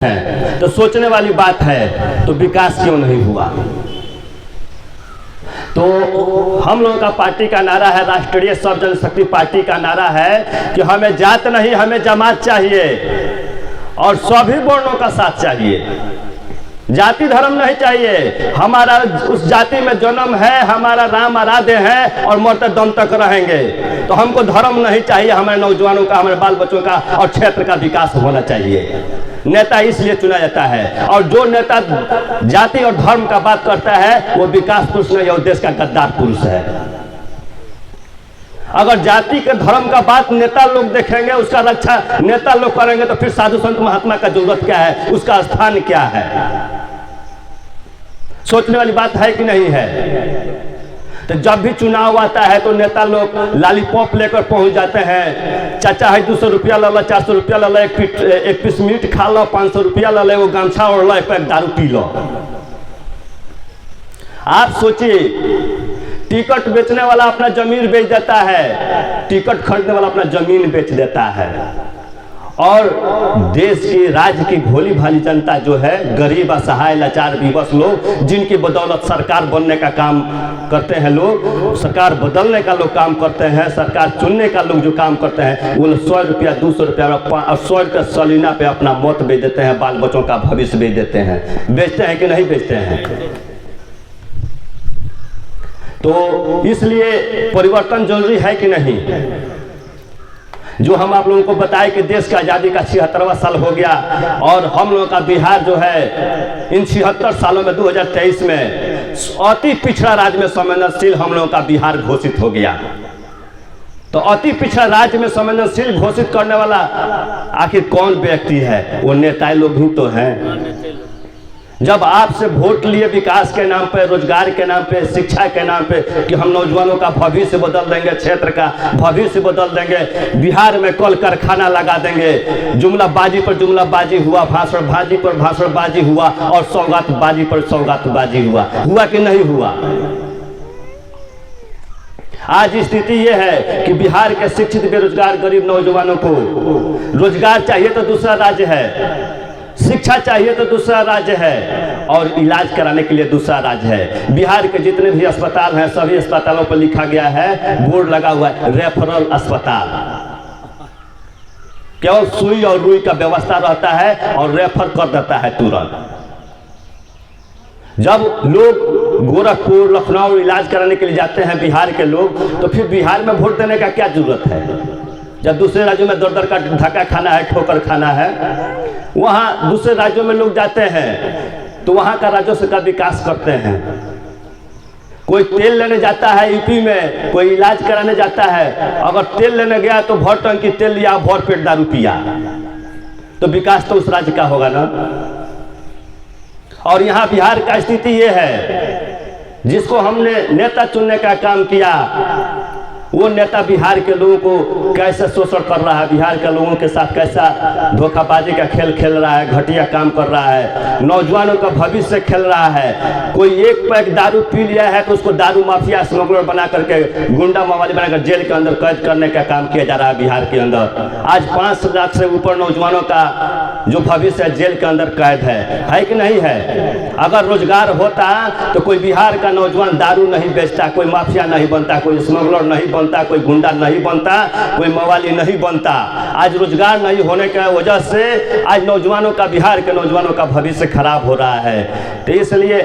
है तो सोचने वाली बात है, तो विकास क्यों नहीं हुआ। तो हम लोगों का पार्टी का नारा है, राष्ट्रीय सब जनशक्ति पार्टी का नारा है कि हमें जात नहीं, हमें जमात चाहिए और सभी वर्णों का साथ चाहिए। जाति धर्म नहीं चाहिए। हमारा उस जाति में जन्म है, हमारा राम आराध्य है और मरते दम तक रहेंगे। तो हमको धर्म नहीं चाहिए, हमारे नौजवानों का, हमारे बाल बच्चों का और क्षेत्र का विकास होना चाहिए। नेता इसलिए चुना जाता है, और जो नेता जाति और धर्म का बात करता है वो विकास पुरुष नहीं, और देश का गद्दार पुरुष है। अगर जाति के धर्म का बात नेता लोग देखेंगे, उसका रक्षा नेता लोग करेंगे, तो फिर साधु संत महात्मा का जरूरत क्या है, उसका स्थान क्या है। सोचने वाली बात है कि नहीं है। तो जब भी चुनाव आता है तो नेता लोग लॉलीपॉप लेकर पहुंच जाते हैं। चाचा है 200 रुपया ला लो, 400 रुपया ला लो, एक पीस मीट खा लो, 500 रुपया ला लो, वो गमछा ओढ़ लो, एक पैक दारू पी लो। आप सोचिए, टिकट बेचने वाला अपना जमीन बेच देता है, टिकट खरीदने वाला अपना जमीन बेच देता है, और देश की राज्य की भोली भाली जनता जो है, गरीब असहाय लाचार विवश लोग, जिनकी बदौलत सरकार बनने का काम करते हैं लोग, सरकार बदलने का लोग काम करते हैं, सरकार चुनने का लोग जो काम करते हैं, वो 100 रुपया 200 रुपया और 100 रुपया सलीना पे अपना मौत बेच देते हैं, बाल बच्चों का भविष्य बेच देते हैं। बेचते हैं कि नहीं बेचते हैं। तो इसलिए परिवर्तन जरूरी है कि नहीं। जो हम आप लोगों को बताए कि देश की आज़ादी का 76वां साल हो गया, और हम लोगों का बिहार जो है इन 76 सालों में 2023 में अति पिछड़ा राज्य में संवेदनशील हम लोगों का बिहार घोषित हो गया। तो अति पिछड़ा राज्य में संवेदनशील घोषित करने वाला आखिर कौन व्यक्ति है, वो नेता लोग ही तो हैं। जब आपसे वोट लिए विकास के नाम पे, रोजगार के नाम पे, शिक्षा के नाम पे, कि हम नौजवानों का भविष्य बदल देंगे, क्षेत्र का भविष्य बदल देंगे, बिहार में कल कारखाना लगा देंगे, जुमलाबाजी पर जुमलाबाजी हुआ, भाषणबाजी पर भाषणबाजी हुआ, और सौगातबाजी पर सौगातबाजी हुआ कि नहीं हुआ। आज स्थिति यह है कि बिहार के शिक्षित बेरोजगार गरीब नौजवानों को रोजगार चाहिए तो दूसरा राज्य है, शिक्षा चाहिए तो दूसरा राज्य है, और इलाज कराने के लिए दूसरा राज्य है। बिहार के जितने भी अस्पताल हैं, सभी अस्पतालों पर लिखा गया है, बोर्ड लगा हुआ है, रेफरल अस्पताल। केवल सुई और रुई का व्यवस्था रहता है और रेफर कर देता है तुरंत। जब लोग गोरखपुर लखनऊ इलाज कराने के लिए जाते हैं बिहार के लोग, तो फिर बिहार में वोट देने का क्या जरूरत है। जब दूसरे राज्यों में दर दर का धक्का खाना है, ठोकर खाना है, वहाँ दूसरे राज्यों में लोग जाते हैं तो वहाँ का राजस्व का विकास करते हैं। कोई तेल लेने जाता है यूपी में, कोई इलाज कराने जाता है, अगर तेल लेने गया तो भर टंकी तेल लिया, भर पेट दारू पिया, तो विकास तो उस राज्य का होगा ना। और यहाँ बिहार का स्थिति ये है, जिसको हमने नेता चुनने का काम किया, वो नेता बिहार के लोगों को कैसे शोषण कर रहा है, बिहार के लोगों के साथ कैसा धोखाबाजी का खेल खेल रहा है, घटिया काम कर रहा है, नौजवानों का भविष्य खेल रहा है। कोई एक पैक दारू पी लिया है तो उसको दारू माफिया स्मगलर बना करके, गुंडा मावाली बनाकर जेल के अंदर कैद करने का काम किया जा रहा है बिहार के अंदर। आज 5 लाख से ऊपर नौजवानों का जो भविष्य है जेल के अंदर कैद है कि नहीं है। अगर रोजगार होता तो कोई बिहार का नौजवान दारू नहीं बेचता, कोई माफिया नहीं बनता, कोई स्मगलर नहीं बनता, कोई गुंडा नहीं बनता, कोई मवाली नहीं बनता। आज रोजगार नहीं होने की वजह से आज नौजवानों का, बिहार के नौजवानों का भविष्य खराब हो रहा है। तो इसलिए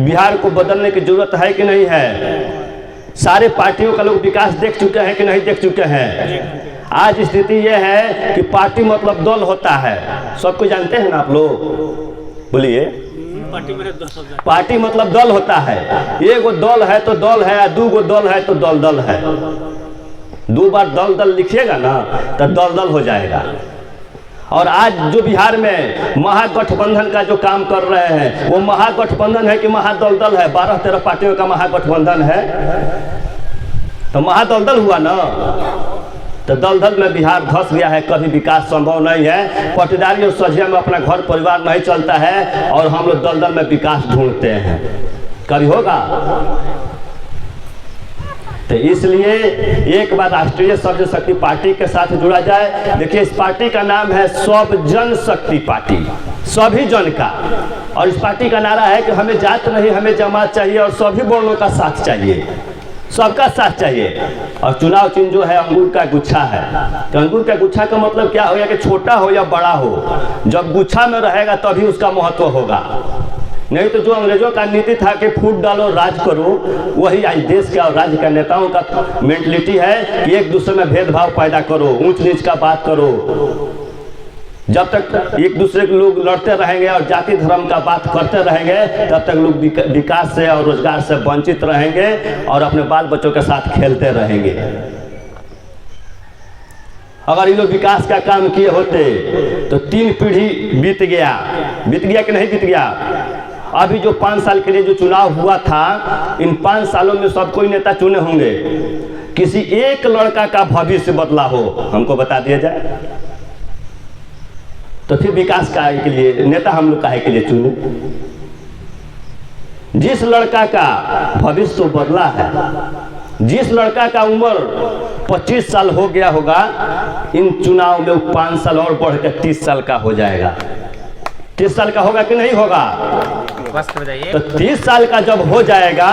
बिहार को बदलने की जरूरत है कि नहीं है। सारे पार्टियों का लोग विकास देख चुके हैं कि नहीं देख चुके हैं। आज स्थिति यह है कि पार्टी मतलब दल होता है, सबको जानते हैं ना आप लोग, बोलिए। पार्टी मतलब दल होता है। एक गो दल है तो दल है, 2 गो दल है तो दल दल है। 2 बार दल दल लिखिएगा ना तो दल दल हो जाएगा। और आज जो बिहार में महागठबंधन का जो काम कर रहे हैं, वो महागठबंधन है कि महादलदल है। 12-13 पार्टियों का महागठबंधन है, तो महादलदल हुआ ना। तो दलदल में बिहार धंस गया है, कभी विकास संभव नहीं है। पटीदारी और सझिया में अपना घर परिवार नहीं चलता है, और हम लोग दलदल में विकास ढूंढते हैं, कभी होगा। तो इसलिए एक बार राष्ट्रीय सब जनशक्ति पार्टी के साथ जुड़ा जाए। देखिए, इस पार्टी का नाम है सब जनशक्ति पार्टी। सभी जन का। और इस पार्टी का नारा है कि हमें जात नहीं, हमें जमात चाहिए और सभी वर्णों का साथ चाहिए, सबका साथ चाहिए। और चुनाव चिन्ह जो है अंगूर का गुच्छा है। तो अंगूर का गुच्छा का मतलब क्या हो गया कि छोटा हो या बड़ा हो, जब गुच्छा में रहेगा तभी उसका महत्व होगा। नहीं तो जो अंग्रेजों का नीति था कि फूट डालो राज करो, वही आज देश के और राज्य के नेताओं का मेंटलिटी है कि एक दूसरे में भेदभाव पैदा करो, ऊंच नीच का बात करो। जब तक एक दूसरे के लोग लड़ते रहेंगे और जाति धर्म का बात करते रहेंगे, तब तक लोग विकास से और रोजगार से वंचित रहेंगे और अपने बाल बच्चों के साथ खेलते रहेंगे। अगर ये लोग विकास का काम किए होते तो 3 पीढ़ी बीत गया कि नहीं बीत गया। अभी जो 5 साल के लिए जो चुनाव हुआ था, इन 5 सालों में सब कोई नेता चुने होंगे, किसी एक लड़का का भविष्य बदला हो हमको बता दिया जाए, तो फिर विकास का के लिए नेता हम लोग काहे के लिए चुने। जिस लड़का का भविष्य तो बदला है, जिस लड़का का उम्र 25 साल हो गया होगा, इन चुनाव में 5 साल और बढ़ के 30 साल का हो जाएगा। 30 साल का होगा कि नहीं होगा? तो 30 साल का जब हो जाएगा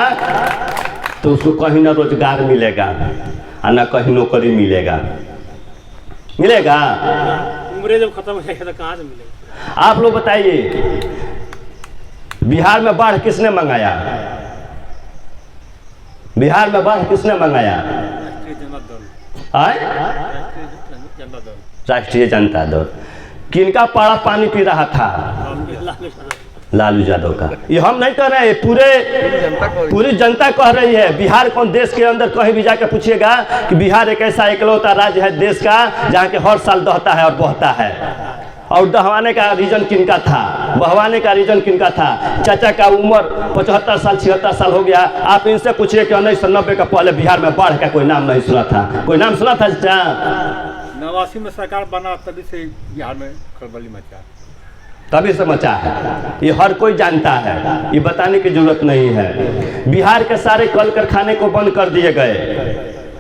तो उसको कहीं ना रोजगार मिलेगा और ना कहीं नौकरी मिलेगा। उम्र जब खत्म हो जाएगा तो कहाँ से मिलेगा? आप लोग बताइए, बिहार में बाढ़ किसने मंगाया? बिहार में बाढ़ किसने मंगाया? राष्ट्रीय जनता दल। किनका पाड़ा पानी पी रहा था? लालू यादव का। ये हम नहीं कह रहे हैं, पूरी जनता कह रही है। बिहार कौन, देश के अंदर कहीं भी जाकर पूछिएगा कि बिहार एक ऐसा इकलौता राज्य है देश का जहाँ के हर साल दहता है और बहता है। और दहवाने का रीजन किनका था, बहवाने का रीजन किनका था? चाचा का उम्र 75 साल 76 साल हो गया। आप इनसे पूछिए कि 1990 का पहले बिहार में बाढ़ का कोई नाम नहीं सुना था? कोई नाम सुना था चाचा? 89 में सरकार बना तभी से बिहार में खलबली मचा, तभी से मचा है। ये हर कोई जानता है, ये बताने की जरूरत नहीं है। बिहार के सारे कल कारखाने को बंद कर दिए गए,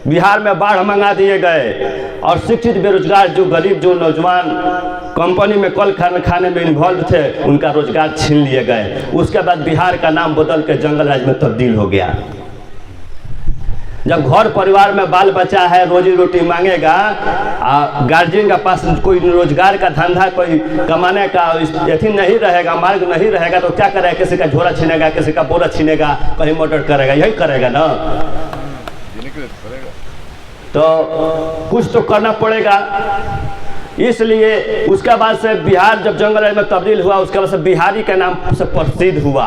बिहार में बाढ़ मंगा दिए गए और शिक्षित बेरोजगार जो गरीब जो नौजवान कंपनी में कल कारखाने में इन्वॉल्व थे उनका रोजगार छीन लिए गए। उसके बाद बिहार का नाम बदल के जंगल राज में तब्दील हो गया। जब घर परिवार में बाल बच्चा है, रोजी रोटी मांगेगा, गार्जियन के पास कोई रोजगार का धंधा, कोई कमाने का यथी नहीं रहेगा, मार्ग नहीं रहेगा, तो क्या करेगा? किसी का झोला छीनेगा, किसी का बोरा छीनेगा, कहीं मर्डर करेगा, यही करेगा ना। तो कुछ तो करना पड़ेगा। इसलिए उसके बाद से बिहार जब जंगल राज में तब्दील हुआ, उसके बाद से बिहारी के नाम से प्रसिद्ध हुआ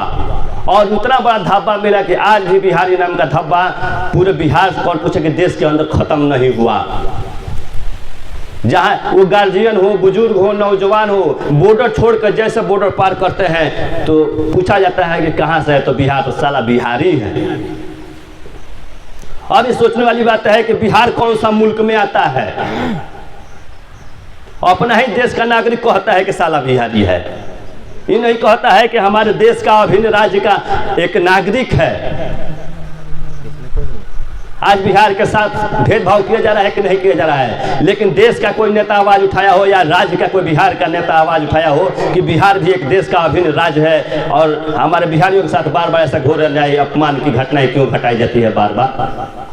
और उतना बड़ा धब्बा मिला कि आज भी बिहारी नाम का धब्बा पूरे बिहार से कौन पूछे कि देश के अंदर खत्म नहीं हुआ। जहाँ वो गार्जियन हो, बुजुर्ग हो, नौजवान हो, बॉर्डर छोड़कर जैसे बॉर्डर पार करते हैं तो पूछा जाता है कि कहाँ से है, तो बिहार, तो साला बिहारी है। अब ये सोचने वाली बात है कि बिहार कौन सा मुल्क में आता है? अपना ही देश का नागरिक कहता है कि साला बिहारी है। ये नहीं कहता है कि हमारे देश का अभिन्न राज्य का एक नागरिक है। आज बिहार के साथ भेदभाव किया जा रहा है कि नहीं किया जा रहा है? लेकिन देश का कोई नेता आवाज उठाया हो या राज्य का कोई बिहार का नेता आवाज उठाया हो कि बिहार भी एक देश का अभिन्न राज्य है और हमारे बिहारियों के साथ बार बार ऐसा घोर अन्याय अपमान की घटनाएं क्यों घटाई जाती है बार बार?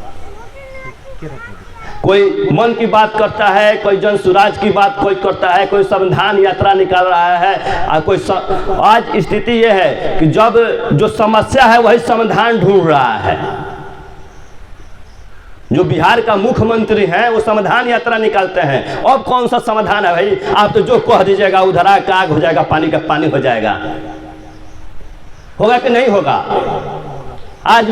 कोई मन की बात करता है, कोई जन सुराज की बात कोई करता है, कोई संविधान यात्रा निकाल रहा है और कोई आज स्थिति यह है कि जब जो समस्या है वही समाधान ढूंढ रहा है। जो बिहार का मुख्यमंत्री है वो समाधान यात्रा निकालते हैं। अब कौन सा समाधान है भाई? आप तो जो कह दीजिएगा उधर आग हो जाएगा, पानी का पानी हो जाएगा। होगा कि नहीं होगा? आज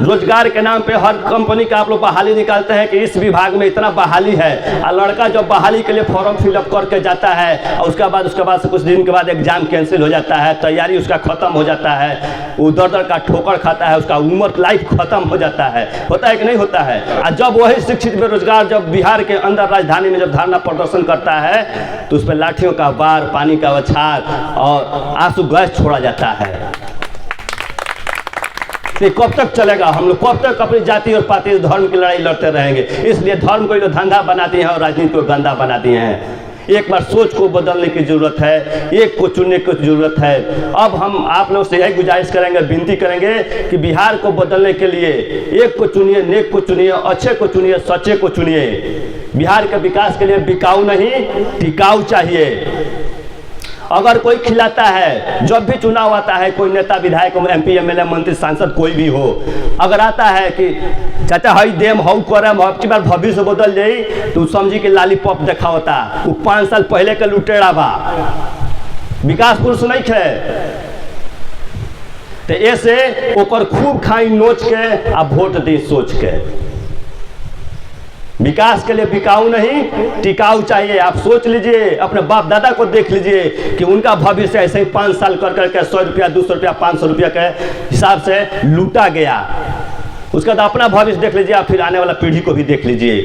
रोजगार के नाम पे हर कंपनी का आप लोग बहाली निकालते हैं कि इस विभाग में इतना बहाली है, और लड़का जब बहाली के लिए फॉर्म फिलअप करके जाता है और उसके बाद से कुछ दिन के बाद एग्जाम कैंसिल हो जाता है, तैयारी उसका खत्म हो जाता है, वो दर का ठोकर खाता है, उसका उम्र लाइफ खत्म हो जाता है। होता है कि नहीं होता है? और जब वही शिक्षित बेरोजगार जब बिहार के अंदर राजधानी में जब धरना प्रदर्शन करता है तो उस पर लाठियों का वार, पानी का बौछार और आंसू गैस छोड़ा जाता है। कब तक चलेगा? हम लोग कब तक अपनी जाति और पाति धर्म की लड़ाई लड़ते रहेंगे? इसलिए धर्म को धंधा बना दिए हैं और राजनीति को गंदा बना दिए हैं। एक बार सोच को बदलने की ज़रूरत है, एक को चुनने की ज़रूरत है। अब हम आप लोग से यही गुजारिश करेंगे, विनती करेंगे कि बिहार को बदलने के लिए एक को चुनिए, नेक को चुनिए, अच्छे को चुनिए, सच्चे को चुनिए। बिहार के विकास के लिए बिकाऊ नहीं, टिकाऊ चाहिए। अगर कोई खिलाता है, जब भी चुनाव आता है, कोई नेता विधायक MP MLA मंत्री सांसद कोई भी हो, अगर आता है कि चाचा हई देम हऊ करम अब की बार भविष्य बदल जाई, तो समझी कि लालीपॉप देखा होता। वो 5 साल पहले के लुटेरा बा, विकास पुरुष नहीं है। तो ऐसे ओकर खूब खाई नोच के आ वोट दी सोच के। विकास के लिए बिकाऊ नहीं, टिकाऊ चाहिए। आप सोच लीजिए, अपने बाप दादा को देख लीजिए कि उनका भविष्य ऐसे ही 5 साल कर करके 100 रुपया, 200 रुपया, 500 रुपया के हिसाब से लूटा गया। उसका तो अपना भविष्य देख लीजिए, आप फिर आने वाला पीढ़ी को भी देख लीजिए।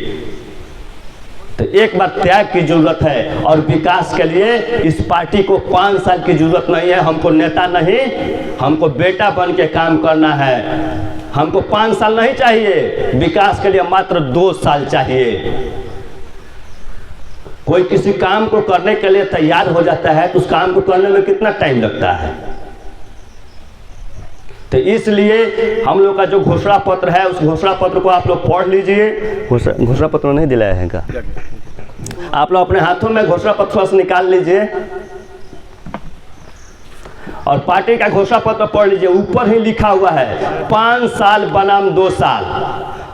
तो एक बार त्याग की जरूरत है, और विकास के लिए इस पार्टी को 5 साल की जरूरत नहीं है। हमको नेता नहीं, हमको बेटा बन के काम करना है। हमको 5 साल नहीं चाहिए, विकास के लिए मात्र 2 साल चाहिए। कोई किसी काम को करने के लिए तैयार हो जाता है तो उस काम को करने में कितना टाइम लगता है। तो इसलिए हम लोग का जो घोषणा पत्र है, उस घोषणा पत्र को आप लोग पढ़ लीजिए। घोषणा पत्र नहीं दिलाया है का? आप लोग अपने हाथों में घोषणा पत्र से निकाल लीजिए और पार्टी का घोषणा पत्र पढ़ लीजिए। ऊपर ही लिखा हुआ है 5 साल बनाम 2 साल।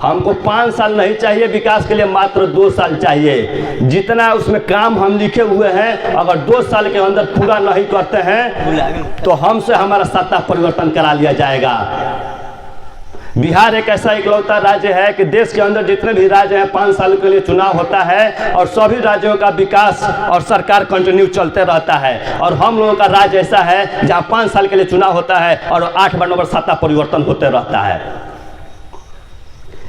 हमको 5 साल नहीं चाहिए, विकास के लिए मात्र 2 साल चाहिए। जितना उसमें काम हम लिखे हुए हैं, अगर 2 साल के अंदर पूरा नहीं करते हैं तो हमसे हमारा सत्ता परिवर्तन करा लिया जाएगा। बिहार एक ऐसा इकलौता राज्य है कि देश के अंदर जितने भी राज्य हैं 5 साल के लिए चुनाव होता है और सभी राज्यों का विकास और सरकार कंटिन्यू चलते रहता है। और हम लोगों का राज्य ऐसा है जहां 5 साल के लिए चुनाव होता है और 8 बार 9 बार सत्ता परिवर्तन होते रहता है।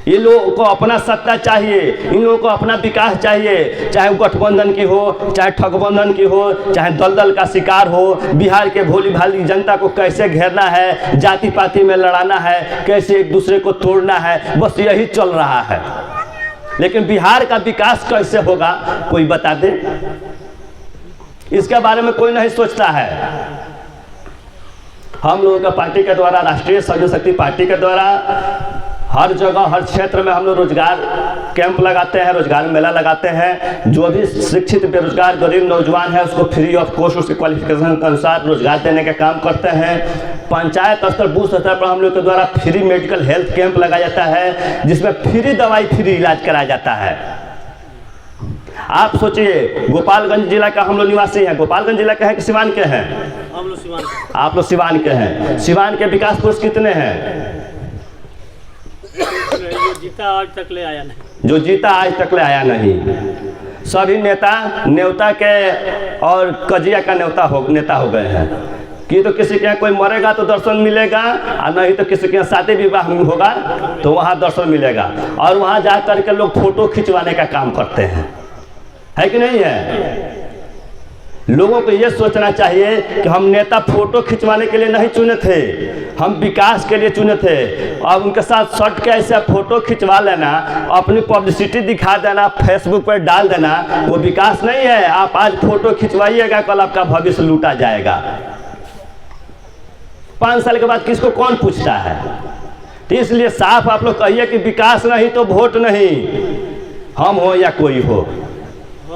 इन लोगों को अपना सत्ता चाहिए, इन लोगों को अपना विकास चाहिए, चाहे वो गठबंधन की हो, चाहे ठगबंधन की हो, चाहे दलदल का शिकार हो। बिहार के भोली भाली जनता को कैसे घेरना है, जाति पाति में लड़ाना है, कैसे एक दूसरे को तोड़ना है, बस यही चल रहा है। लेकिन बिहार का विकास कैसे होगा कोई बता दे? इसके बारे में कोई नहीं सोचता है। हम लोगों का पार्टी के द्वारा, राष्ट्रीय स्वयं शक्ति पार्टी के द्वारा हर जगह, हर क्षेत्र में हम लोग रोजगार कैंप लगाते हैं, रोजगार मेला लगाते हैं। जो भी शिक्षित बेरोजगार गरीब नौजवान है उसको फ्री ऑफ कॉस्ट उसके क्वालिफिकेशन के अनुसार रोजगार देने का काम करते हैं। पंचायत स्तर, बूथ स्तर पर हम लोग के द्वारा फ्री मेडिकल हेल्थ कैंप लगाया जाता है, जिसमें फ्री दवाई, फ्री इलाज कराया जाता है। आप सोचिए, गोपालगंज जिला का हम लोग निवासी हैं। गोपालगंज जिला के हैं कि सिवान के हैं? हम लोग सिवान। आप लोग सिवान के हैं। सिवान के विकास पुरुष कितने हैं? जो जीता आज तक ले आया नहीं। जो जीता आज तक ले आया नहीं। सभी नेता न्योता के और कजिया का नेता हो गए हैं कि तो किसी के यहाँ कोई मरेगा तो दर्शन मिलेगा, और नहीं तो किसी के यहाँ शादी विवाह होगा तो वहाँ दर्शन मिलेगा। और वहाँ जा करके लोग फोटो खिंचवाने का काम करते हैं, है कि नहीं है? लोगों को ये सोचना चाहिए कि हम नेता फोटो खिंचवाने के लिए नहीं चुने थे, हम विकास के लिए चुने थे। और उनके साथ सट के ऐसे फोटो खिंचवा लेना, अपनी पब्लिसिटी दिखा देना, फेसबुक पर डाल देना, वो विकास नहीं है। आप आज फोटो खिंचवाइएगा, कल आपका भविष्य लूटा जाएगा। 5 साल के बाद किसको कौन पूछता है? तो इसलिए साफ आप लोग कहिए कि विकास नहीं तो वोट नहीं, हम हो या कोई हो।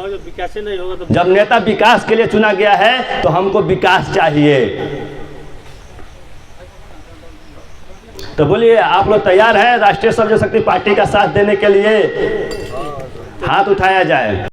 जब विकास नहीं होगा तो जब नेता विकास के लिए चुना गया है तो हमको विकास चाहिए। तो बोलिए, आप लोग तैयार हैं राष्ट्रीय स्वयं शक्ति पार्टी का साथ देने के लिए? हाथ उठाया जाए।